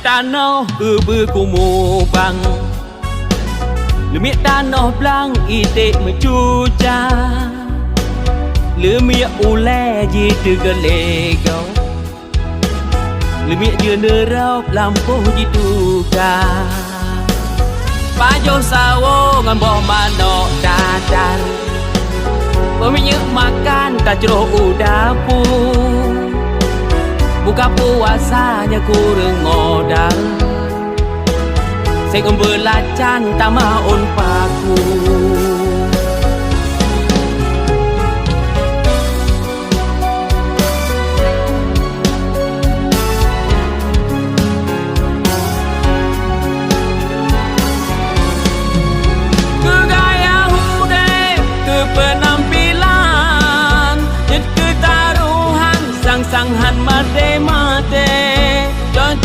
tanah berkumubang Lemik tanah belang itik mencuca Lemik ulai je tergelegau Lemik je nerap lampuh je tukar Pajuh sawo ngamboh manok dadar Peminyak makan tak ceroh udapu Buka puasanya kurang modal Seng belacan tak maun paku Kegaya hude, kepenampilan Jet ketaruhan, sang-sanghan mate-mate Cocok